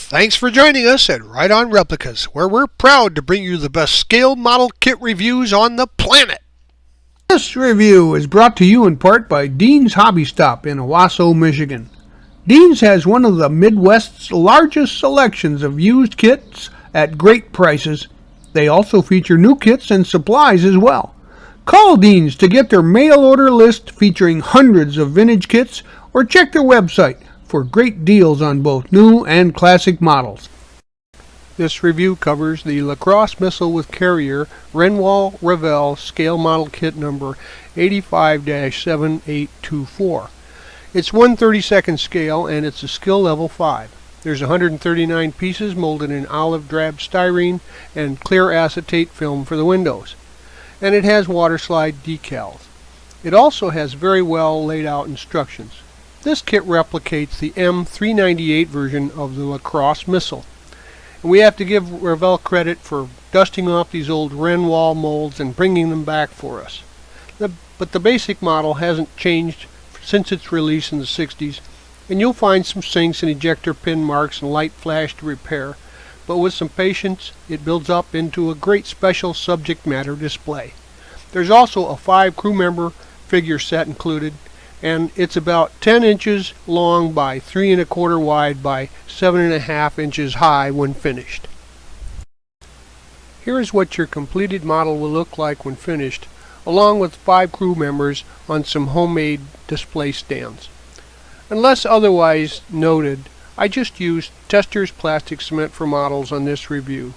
Thanks for joining us at Right On Replicas, where we're proud to bring you the best scale model kit reviews on the planet. This review is brought to you in part by Dean's Hobby Stop in Owasso, Michigan. Dean's has one of the Midwest's largest selections of used kits at great prices. They also feature new kits and supplies as well. Call Dean's to get their mail order list featuring hundreds of vintage kits, or check their website for great deals on both new and classic models. This review covers the LaCrosse missile with carrier Renwal-Revell scale model kit number 85-7824. It's 1/32 scale and it's a skill level 5. There's 139 pieces molded in olive drab styrene and clear acetate film for the windows. And it has water slide decals. It also has very well laid out instructions. This kit replicates the M398 version of the LaCrosse missile. And we have to give Revell credit for dusting off these old Renwal molds and bringing them back for us. But the basic model hasn't changed since its release in the 60s, and you'll find some sinks and ejector pin marks and light flash to repair, but with some patience it builds up into a great special subject matter display. There's also a 5 crew member figure set included, and it's about 10 inches long by 3 1/4 wide by 7 1/2 inches high when finished. Here is what your completed model will look like when finished, along with 5 crew members on some homemade display stands. Unless otherwise noted, I just used Testors plastic cement for models on this review,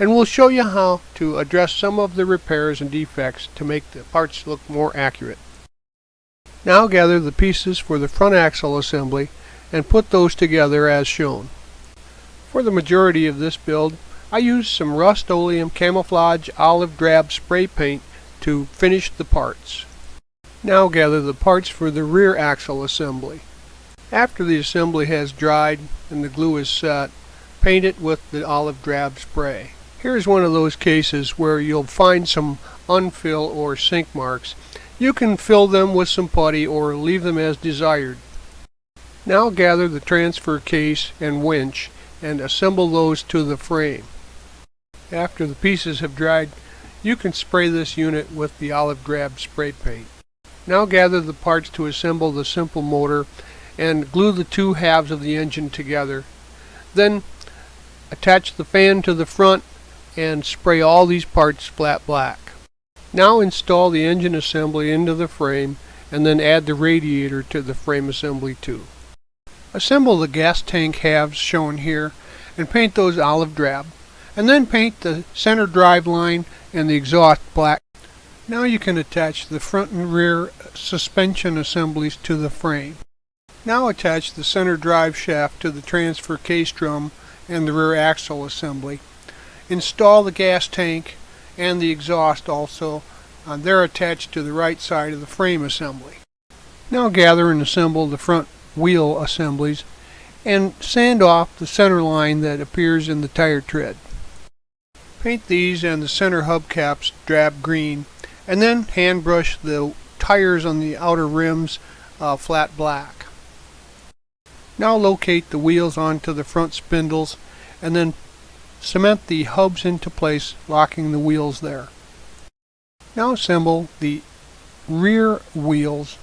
and we'll show you how to address some of the repairs and defects to make the parts look more accurate. Now gather the pieces for the front axle assembly and put those together as shown. For the majority of this build, I used some Rust-Oleum camouflage olive drab spray paint to finish the parts. Now gather the parts for the rear axle assembly. After the assembly has dried and the glue is set, paint it with the olive drab spray. Here's one of those cases where you'll find some unfill or sink marks. You can fill them with some putty or leave them as desired. Now gather the transfer case and winch and assemble those to the frame. After the pieces have dried, you can spray this unit with the olive drab spray paint. Now gather the parts to assemble the simple motor and glue the 2 halves of the engine together. Then attach the fan to the front and spray all these parts flat black. Now install the engine assembly into the frame and then add the radiator to the frame assembly too. Assemble the gas tank halves shown here and paint those olive drab, and then paint the center drive line and the exhaust black. Now you can attach the front and rear suspension assemblies to the frame. Now attach the center drive shaft to the transfer case drum and the rear axle assembly. Install the gas tank and the exhaust also. They're attached to the right side of the frame assembly. Now gather and assemble the front wheel assemblies and sand off the center line that appears in the tire tread. Paint these and the center hubcaps drab green, and then hand brush the tires on the outer rims flat black. Now locate the wheels onto the front spindles and then cement the hubs into place, locking the wheels there. Now assemble the rear wheels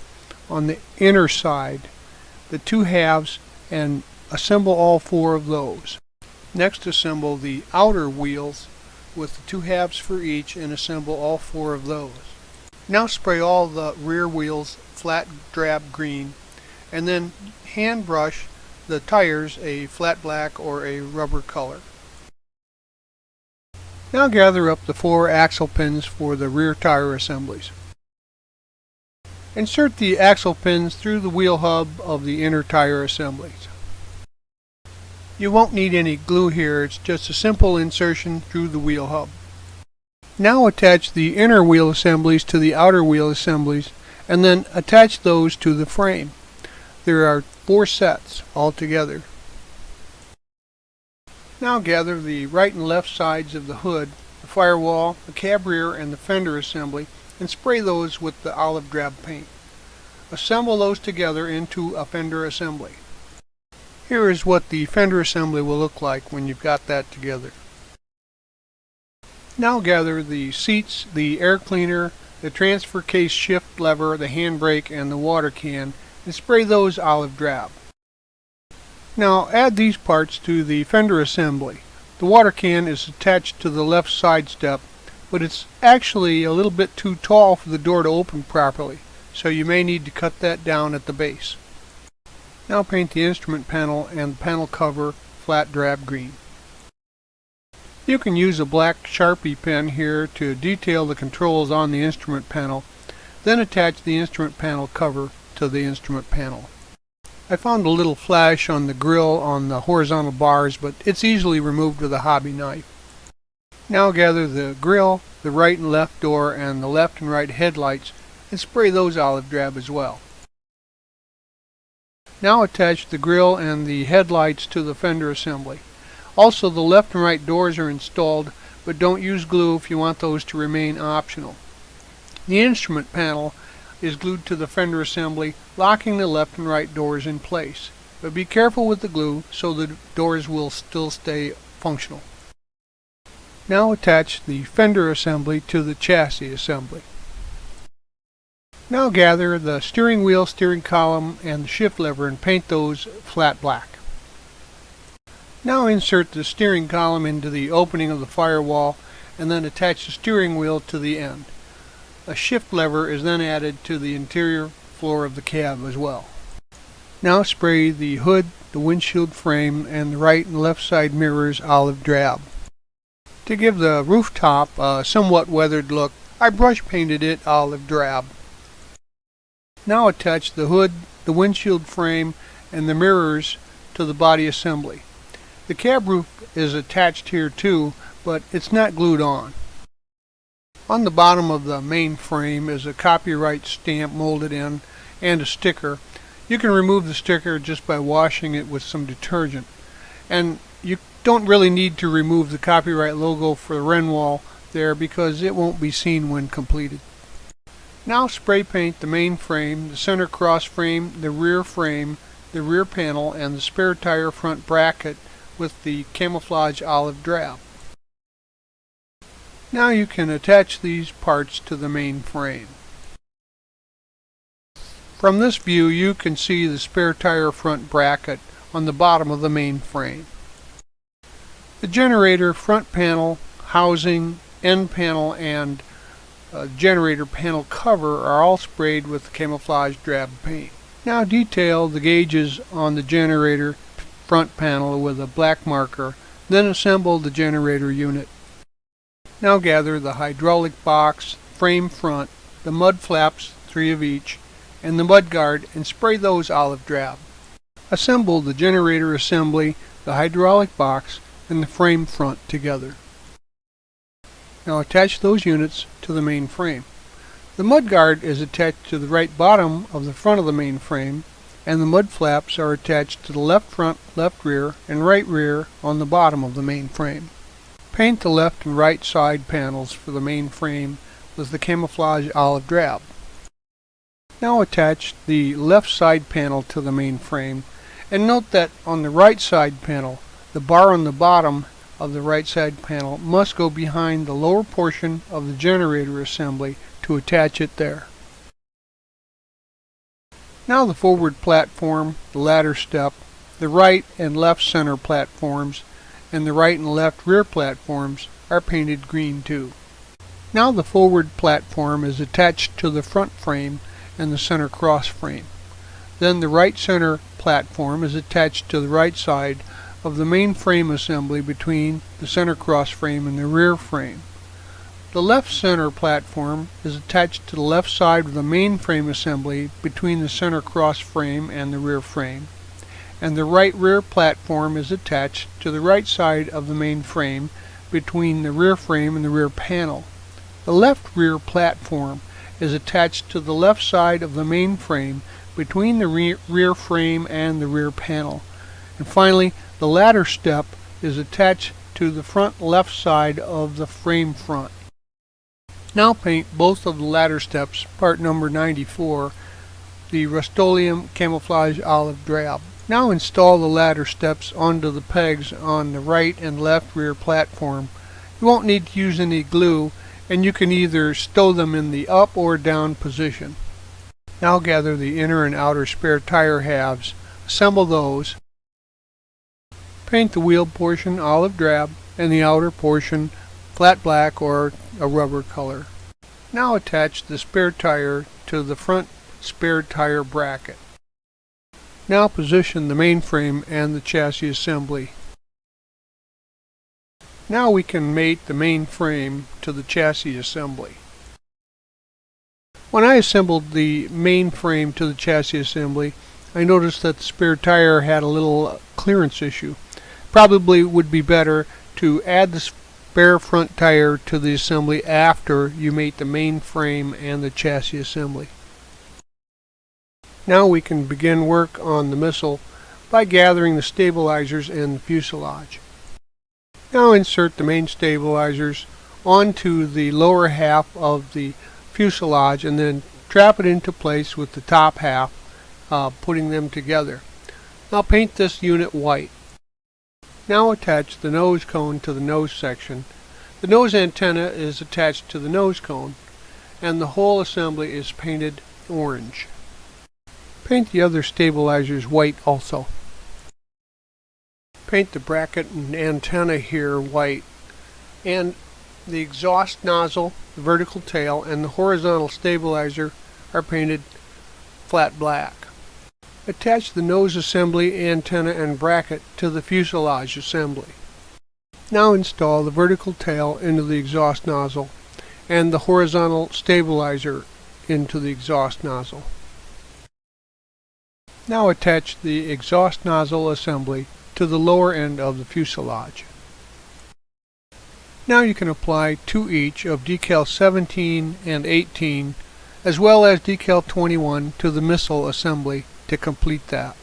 on the inner side, the 2 halves, and assemble all 4 of those. Next assemble the outer wheels with the 2 halves for each and assemble all 4 of those. Now spray all the rear wheels flat drab green and then hand brush the tires a flat black or a rubber color. Now gather up the 4 axle pins for the rear tire assemblies. Insert the axle pins through the wheel hub of the inner tire assemblies. You won't need any glue here, it's just a simple insertion through the wheel hub. Now attach the inner wheel assemblies to the outer wheel assemblies and then attach those to the frame. There are 4 sets altogether. Now gather the right and left sides of the hood, the firewall, the cab rear, and the fender assembly and spray those with the olive drab paint. Assemble those together into a fender assembly. Here is what the fender assembly will look like when you've got that together. Now gather the seats, the air cleaner, the transfer case shift lever, the handbrake, and the water can, and spray those olive drab. Now add these parts to the fender assembly. The water can is attached to the left side step, but it's actually a little bit too tall for the door to open properly, so you may need to cut that down at the base. Now paint the instrument panel and the panel cover flat drab green. You can use a black Sharpie pen here to detail the controls on the instrument panel, then attach the instrument panel cover to the instrument panel. I found a little flash on the grill on the horizontal bars, but it's easily removed with a hobby knife. Now gather the grill, the right and left door, and the left and right headlights, and spray those olive drab as well. Now attach the grill and the headlights to the fender assembly. Also, the left and right doors are installed, but don't use glue if you want those to remain optional. The instrument panel is glued to the fender assembly, locking the left and right doors in place. But be careful with the glue so the doors will still stay functional. Now attach the fender assembly to the chassis assembly. Now gather the steering wheel, steering column, and the shift lever and paint those flat black. Now insert the steering column into the opening of the firewall and then attach the steering wheel to the end. A shift lever is then added to the interior floor of the cab as well. Now spray the hood, the windshield frame, and the right and left side mirrors olive drab. To give the rooftop a somewhat weathered look, I brush painted it olive drab. Now attach the hood, the windshield frame, and the mirrors to the body assembly. The cab roof is attached here too, but it's not glued on. On the bottom of the main frame is a copyright stamp molded in and a sticker. You can remove the sticker just by washing it with some detergent. And you don't really need to remove the copyright logo for the Renwal there because it won't be seen when completed. Now spray paint the main frame, the center cross frame, the rear panel, and the spare tire front bracket with the camouflage olive drab. Now you can attach these parts to the main frame. From this view you can see the spare tire front bracket on the bottom of the main frame. The generator front panel, housing, end panel, and generator panel cover are all sprayed with camouflage drab paint. Now detail the gauges on the generator front panel with a black marker, then assemble the generator unit. Now gather the hydraulic box, frame front, the mud flaps, 3 of each, and the mud guard, and spray those olive drab. Assemble the generator assembly, the hydraulic box, and the frame front together. Now attach those units to the main frame. The mud guard is attached to the right bottom of the front of the main frame, and the mud flaps are attached to the left front, left rear, and right rear on the bottom of the main frame. Paint the left and right side panels for the main frame with the camouflage olive drab. Now attach the left side panel to the main frame, and note that on the right side panel, the bar on the bottom of the right side panel must go behind the lower portion of the generator assembly to attach it there. Now the forward platform, the ladder step, the right and left center platforms, and the right and left rear platforms are painted green too. Now the forward platform is attached to the front frame and the center cross frame. Then the right center platform is attached to the right side of the main frame assembly between the center cross frame and the rear frame. The left center platform is attached to the left side of the main frame assembly between the center cross frame and the rear frame. And the right rear platform is attached to the right side of the main frame between the rear frame and the rear panel. The left rear platform is attached to the left side of the main frame between the rear frame and the rear panel. And finally, the ladder step is attached to the front left side of the frame front. Now paint both of the ladder steps, part number 94, the Rust-Oleum camouflage olive drab. Now install the ladder steps onto the pegs on the right and left rear platform. You won't need to use any glue, and you can either stow them in the up or down position. Now gather the inner and outer spare tire halves. Assemble those. Paint the wheel portion olive drab and the outer portion flat black or a rubber color. Now attach the spare tire to the front spare tire bracket. Now position the main frame and the chassis assembly. Now we can mate the main frame to the chassis assembly. When I assembled the main frame to the chassis assembly, I noticed that the spare tire had a little clearance issue. Probably would be better to add the spare front tire to the assembly after you mate the main frame and the chassis assembly. Now we can begin work on the missile by gathering the stabilizers and the fuselage. Now insert the main stabilizers onto the lower half of the fuselage and then trap it into place with the top half, putting them together. Now paint this unit white. Now attach the nose cone to the nose section. The nose antenna is attached to the nose cone, and the whole assembly is painted orange. Paint the other stabilizers white also. Paint the bracket and antenna here white, and the exhaust nozzle, the vertical tail, and the horizontal stabilizer are painted flat black. Attach the nose assembly, antenna, and bracket to the fuselage assembly. Now install the vertical tail into the exhaust nozzle and the horizontal stabilizer into the exhaust nozzle. Now attach the exhaust nozzle assembly to the lower end of the fuselage. Now you can apply 2 each of decal 17 and 18 as well as decal 21 to the missile assembly to complete that.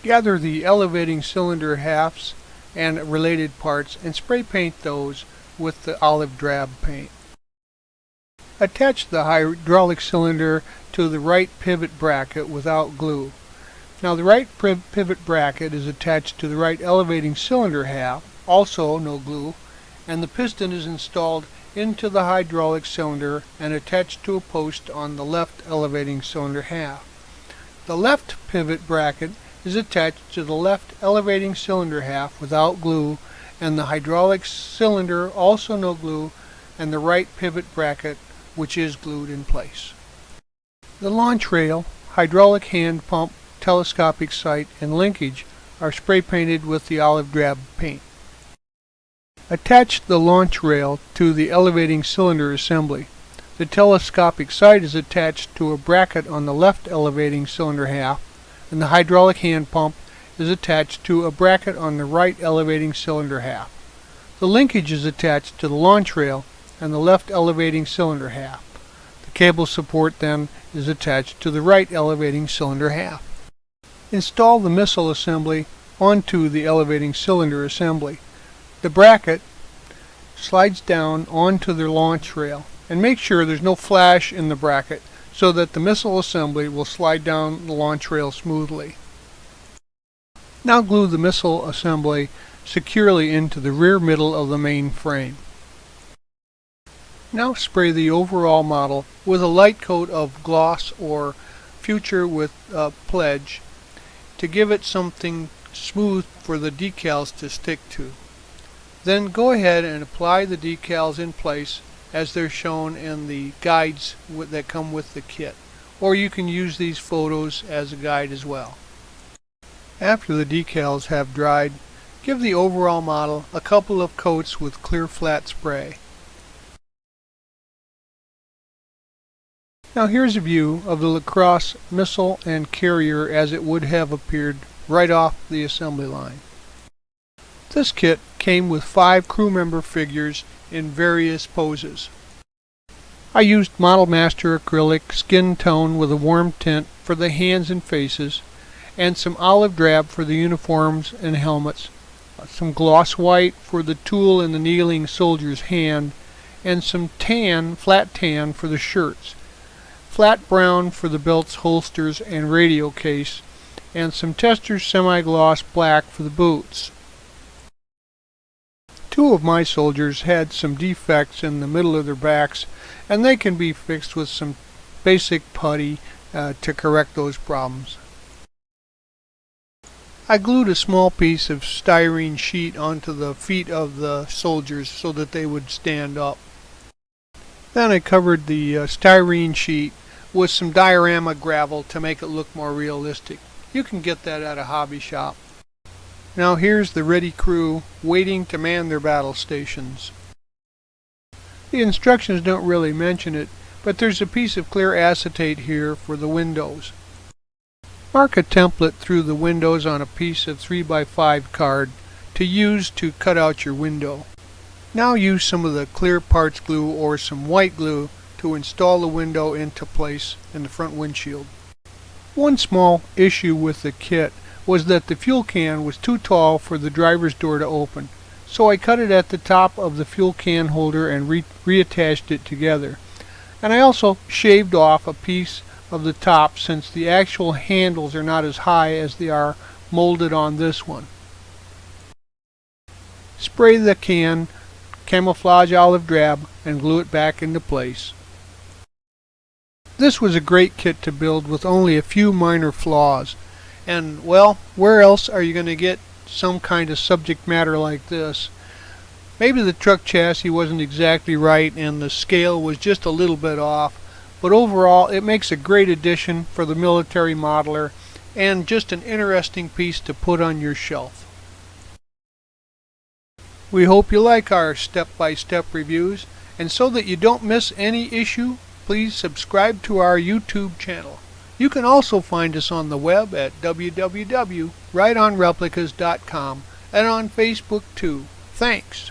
Gather the elevating cylinder halves and related parts and spray paint those with the olive drab paint. Attach the hydraulic cylinder to the right pivot bracket without glue. Now the right pivot bracket is attached to the right elevating cylinder half, also no glue, and the piston is installed into the hydraulic cylinder and attached to a post on the left elevating cylinder half. The left pivot bracket is attached to the left elevating cylinder half without glue, and the hydraulic cylinder also no glue, and the right pivot bracket which is glued in place. The launch rail, hydraulic hand pump, telescopic sight, and linkage are spray painted with the olive drab paint. Attach the launch rail to the elevating cylinder assembly. The telescopic sight is attached to a bracket on the left elevating cylinder half, and the hydraulic hand pump is attached to a bracket on the right elevating cylinder half. The linkage is attached to the launch rail and the left elevating cylinder half. The cable support then is attached to the right elevating cylinder half. Install the missile assembly onto the elevating cylinder assembly. The bracket slides down onto the launch rail, and make sure there's no flash in the bracket so that the missile assembly will slide down the launch rail smoothly. Now glue the missile assembly securely into the rear middle of the main frame. Now spray the overall model with a light coat of gloss or Future with Pledge to give it something smooth for the decals to stick to. Then go ahead and apply the decals in place as they're shown in the guides that come with the kit, or you can use these photos as a guide as well. After the decals have dried, give the overall model a couple of coats with clear flat spray. Now here's a view of the LaCrosse missile and carrier as it would have appeared right off the assembly line. This kit came with 5 crew member figures in various poses. I used Model Master acrylic skin tone with a warm tint for the hands and faces, and some olive drab for the uniforms and helmets, some gloss white for the tool in the kneeling soldier's hand, and some tan, flat tan for the shirts, flat brown for the belts, holsters, and radio case, and some Testors semi-gloss black for the boots. Two of my soldiers had some defects in the middle of their backs, and they can be fixed with some basic putty to correct those problems. I glued a small piece of styrene sheet onto the feet of the soldiers so that they would stand up. Then I covered the styrene sheet with some diorama gravel to make it look more realistic. You can get that at a hobby shop. Now here's the ready crew waiting to man their battle stations. The instructions don't really mention it, but there's a piece of clear acetate here for the windows. Mark a template through the windows on a piece of 3x5 card to use to cut out your window. Now use some of the clear parts glue or some white glue to install the window into place in the front windshield. One small issue with the kit was that the fuel can was too tall for the driver's door to open, so I cut it at the top of the fuel can holder and reattached it together. And I also shaved off a piece of the top since the actual handles are not as high as they are molded on this one. Spray the can camouflage olive drab and glue it back into place. This was a great kit to build with only a few minor flaws. And well, where else are you going to get some kind of subject matter like this? Maybe the truck chassis wasn't exactly right and the scale was just a little bit off, but overall it makes a great addition for the military modeler and just an interesting piece to put on your shelf. We hope you like our step-by-step reviews, and so that you don't miss any issue, please subscribe to our YouTube channel. You can also find us on the web at www.rightonreplicas.com and on Facebook too. Thanks.